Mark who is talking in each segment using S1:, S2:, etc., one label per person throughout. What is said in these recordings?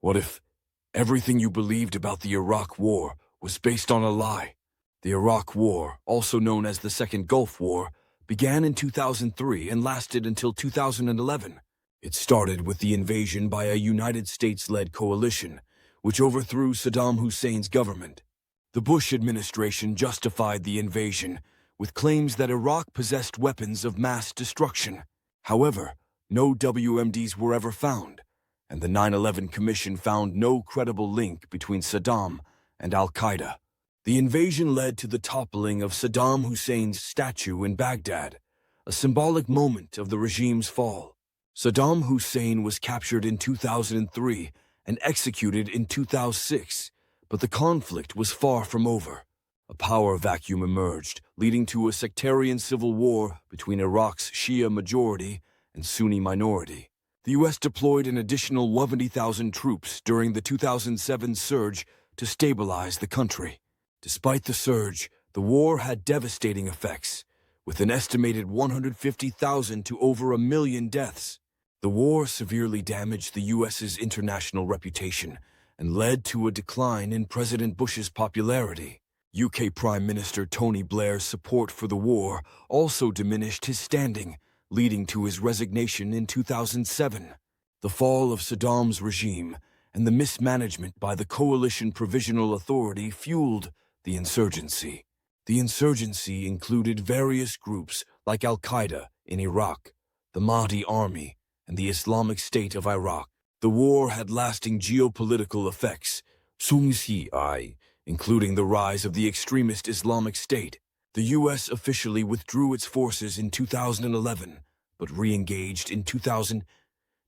S1: What if everything you believed about the Iraq War was based on a lie? The Iraq War, also known as the Second Gulf War, began in 2003 and lasted until 2011. It started with the invasion by a United States-led coalition, which overthrew Saddam Hussein's government. The Bush administration justified the invasion with claims that Iraq possessed weapons of mass destruction. However, no WMDs were ever found, and the 9/11 Commission found no credible link between Saddam and al-Qaeda. The invasion led to the toppling of Saddam Hussein's statue in Baghdad, a symbolic moment of the regime's fall. Saddam Hussein was captured in 2003 and executed in 2006, but the conflict was far from over. A power vacuum emerged, leading to a sectarian civil war between Iraq's Shia majority and Sunni minority. The U.S. deployed an additional 70,000 troops during the 2007 surge to stabilize the country. Despite the surge, the war had devastating effects, with an estimated 150,000 to over 1 million deaths. The war severely damaged the U.S.'s international reputation and led to a decline in President Bush's popularity. UK Prime Minister Tony Blair's support for the war also diminished his standing, leading to his resignation in 2007. The fall of Saddam's regime and the mismanagement by the Coalition Provisional Authority fueled the insurgency. The insurgency included various groups like al-Qaeda in Iraq, the Mahdi Army, and the Islamic State of Iraq. The war had lasting geopolitical effects, including the rise of the extremist Islamic State. The U.S. officially withdrew its forces in 2011, but re-engaged in 2000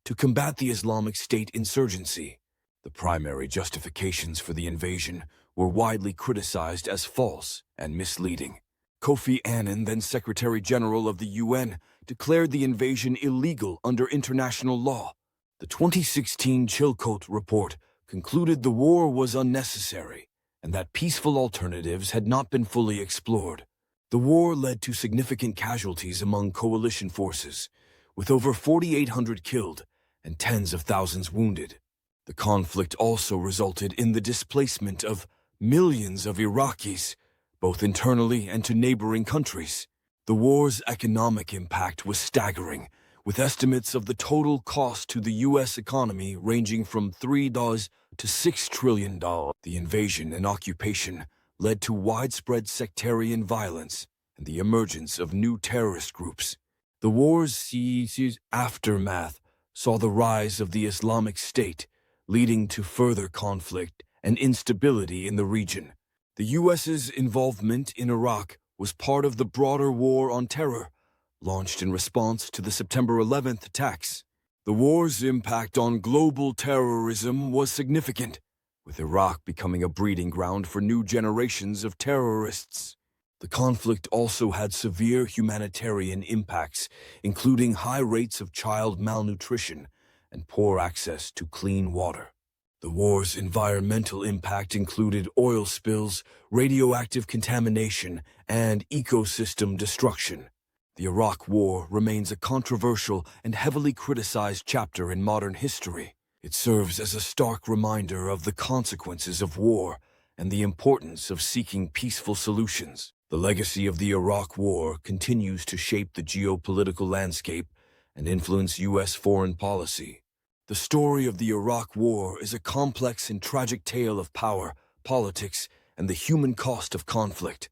S1: to combat the Islamic State insurgency. The primary justifications for the invasion were widely criticized as false and misleading. Kofi Annan, then Secretary General of the UN, declared the invasion illegal under international law. The 2016 Chilcot Report concluded the war was unnecessary and that peaceful alternatives had not been fully explored. The war led to significant casualties among coalition forces, with over 4,800 killed and tens of thousands wounded. The conflict also resulted in the displacement of millions of Iraqis, both internally and to neighboring countries. The war's economic impact was staggering, with estimates of the total cost to the U.S. economy ranging from $3 to $6 trillion. The invasion and occupation led to widespread sectarian violence and the emergence of new terrorist groups. The war's aftermath saw the rise of the Islamic State, leading to further conflict and instability in the region. The U.S.'s involvement in Iraq was part of the broader war on terror, launched in response to the September 11th attacks. The war's impact on global terrorism was significant, with Iraq becoming a breeding ground for new generations of terrorists. The conflict also had severe humanitarian impacts, including high rates of child malnutrition and poor access to clean water. The war's environmental impact included oil spills, radioactive contamination, and ecosystem destruction. The Iraq War remains a controversial and heavily criticized chapter in modern history. It serves as a stark reminder of the consequences of war and the importance of seeking peaceful solutions. The legacy of the Iraq War continues to shape the geopolitical landscape and influence U.S. foreign policy. The story of the Iraq War is a complex and tragic tale of power, politics, and the human cost of conflict.